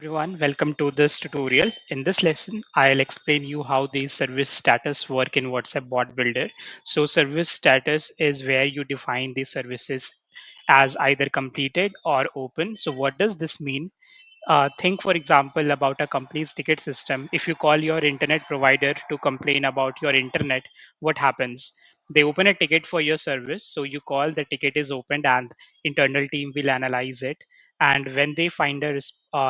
Everyone, welcome to this tutorial. In this lesson, I'll explain you how these service status work in WhatsApp Bot Builder. So service status is where you define the services as either completed or open. So what does this mean? Think, for example, about a company's ticket system. If you call your internet provider to complain about your internet, what happens? They open a ticket for your service. So you call, the ticket is opened, and internal team will analyze it. And when they find a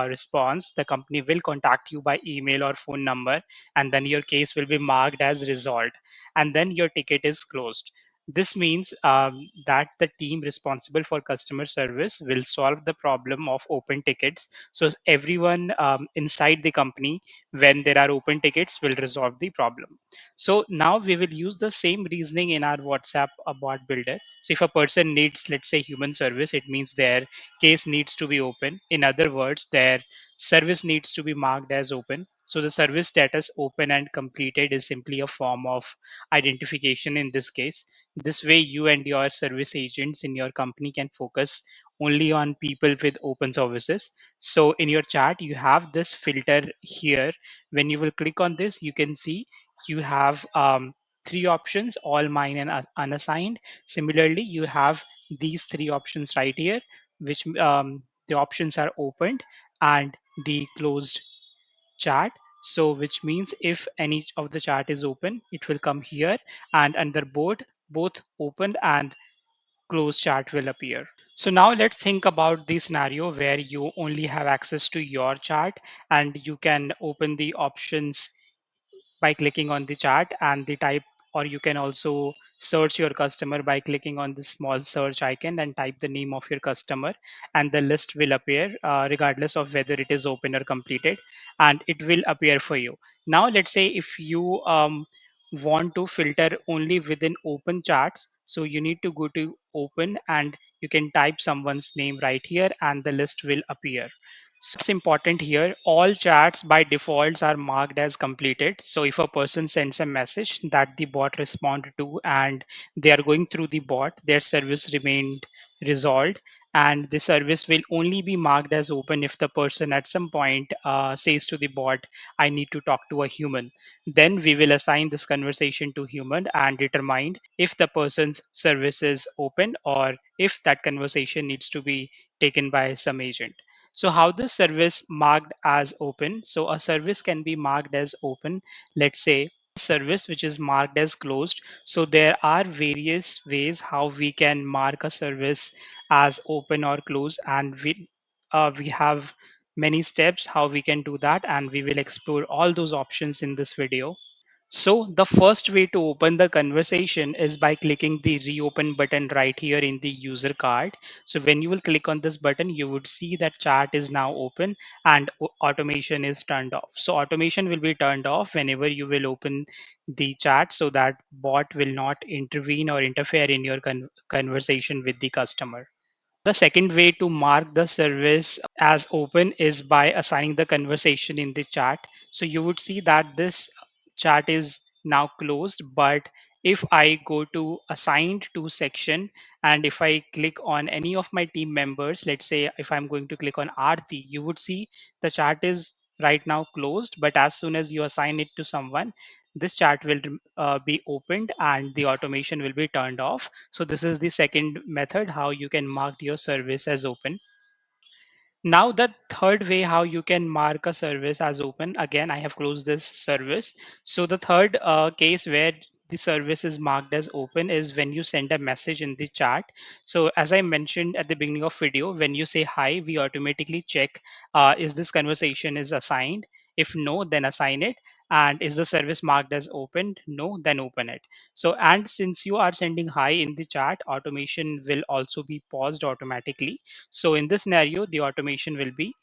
response, the company will contact you by email or phone number, and then your case will be marked as resolved, and then your ticket is closed. This means that the team responsible for customer service will solve the problem of open tickets, so everyone inside the company, when there are open tickets, will resolve the problem. So now we will use the same reasoning in our WhatsApp bot builder. So if a person needs, let's say, human service, it means their case needs to be open. In other words, their service needs to be marked as open. So the service status open and completed is simply a form of identification in this case. This way, you and your service agents in your company can focus only on people with open services. So in your chart, you have this filter here. When you will click on this, you can see you have three options, all mine and unassigned. Similarly, you have these three options right here, which the options are opened and the closed chart. So which means if any of the chart is open, it will come here, and under both open and closed chart will appear. So now let's think about the scenario where you only have access to your chart and you can open the options by clicking on the chart and the type, or you can also search your customer by clicking on the small search icon and type the name of your customer, and the list will appear regardless of whether it is open or completed, and it will appear for you. Now let's say if you want to filter only within open charts, so you need to go to open and you can type someone's name right here and the list will appear. So important here, all chats by defaults are marked as completed. So if a person sends a message that the bot responded to and they are going through the bot, their service remained resolved, and the service will only be marked as open if the person at some point says to the bot, I need to talk to a human. Then we will assign this conversation to human and determine if the person's service is open or if that conversation needs to be taken by some agent. So how this service marked as open? So a service can be marked as open. Let's say service which is marked as closed. So there are various ways how we can mark a service as open or closed, and we have many steps how we can do that, and we will explore all those options in this video. So the first way to open the conversation is by clicking the reopen button right here in the user card. So when you will click on this button, you would see that chat is now open and automation is turned off. So automation will be turned off whenever you will open the chat, so that bot will not intervene or interfere in your conversation with the customer. The second way to mark the service as open is by assigning the conversation in the chat. So you would see that this chat is now closed, but if I go to assigned to section and if I click on any of my team members, let's say if I'm going to click on Aarti, you would see the chat is right now closed, but as soon as you assign it to someone, this chat will be opened and the automation will be turned off. So this is the second method how you can mark your service as open. Now the third way how you can mark a service as open, again I have closed this service. So the third case where the service is marked as open is when you send a message in the chat. So as I mentioned at the beginning of video, when you say hi, we automatically check is this conversation is assigned. If no, then assign it. And is the service marked as opened? No, then open it. So and since you are sending hi in the chat, automation will also be paused automatically. So in this scenario, the automation will be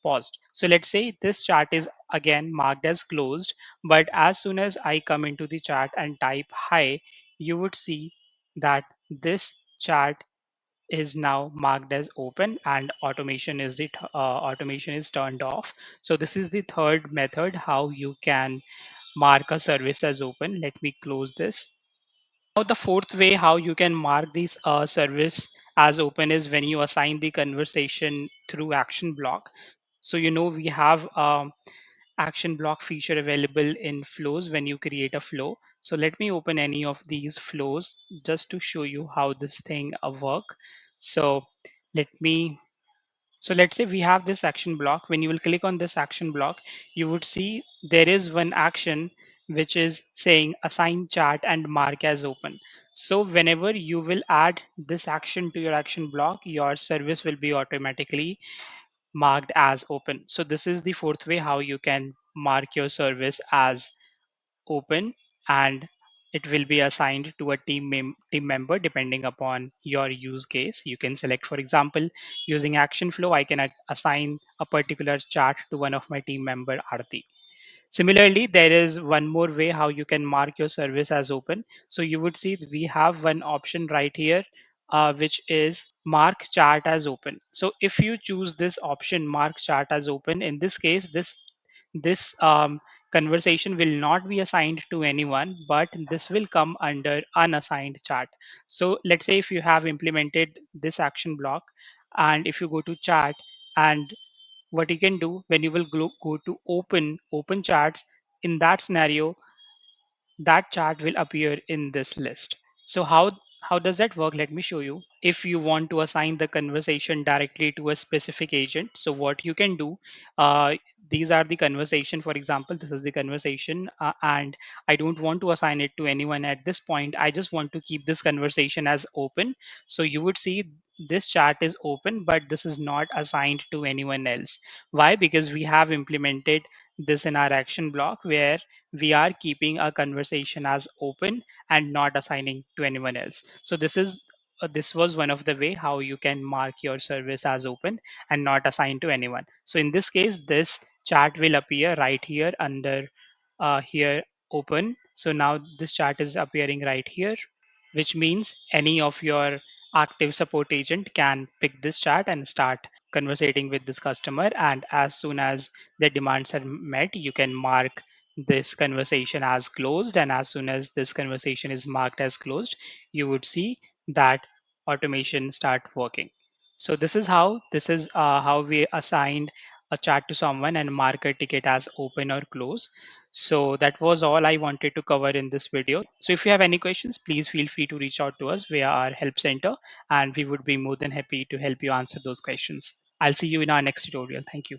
paused. So let's say this chart is again marked as closed, but as soon as I come into the chart and type hi, you would see that this chart is now marked as open and automation is turned off. So this is the third method how you can mark a service as open. Let me close this. Now, the fourth way how you can mark this service as open is when you assign the conversation through action block. So we have action block feature available in flows when you create a flow. So let me open any of these flows just to show you how this thing work. So let me so let's say we have this action block. When you will click on this action block, you would see there is one action which is saying assign chat and mark as open. So whenever you will add this action to your action block, your service will be automatically marked as open. So this is the fourth way how you can mark your service as open, and it will be assigned to a team member depending upon your use case. You can select, for example, using action flow, I can assign a particular chart to one of my team member Arti. Similarly, there is one more way how you can mark your service as open. So you would see we have one option right here, which is mark chart as open. So if you choose this option, mark chart as open, in this case, this conversation will not be assigned to anyone, but this will come under unassigned chat. So let's say if you have implemented this action block, and if you go to chat, and what you can do when you will go to open charts, in that scenario that chart will appear in this list. So how does that work? Let me show you. If you want to assign the conversation directly to a specific agent, so what you can do, uh, these are the conversation. For example, this is the conversation, and I don't want to assign it to anyone at this point. I just want to keep this conversation as open. So you would see this chat is open, but this is not assigned to anyone else. Why? Because we have implemented this in our action block where we are keeping a conversation as open and not assigning to anyone else. So this was one of the way how you can mark your service as open and not assigned to anyone. So in this case, this chart will appear right here under here open. So now this chart is appearing right here, which means any of your active support agent can pick this chart and start conversating with this customer. And as soon as the demands are met, you can mark this conversation as closed. And as soon as this conversation is marked as closed, you would see that automation start working. So this is how we assigned a chat to someone and mark a ticket as open or close. So that was all I wanted to cover in this video. So if you have any questions, please feel free to reach out to us via our help center, and we would be more than happy to help you answer those questions. I'll see you in our next tutorial. Thank you.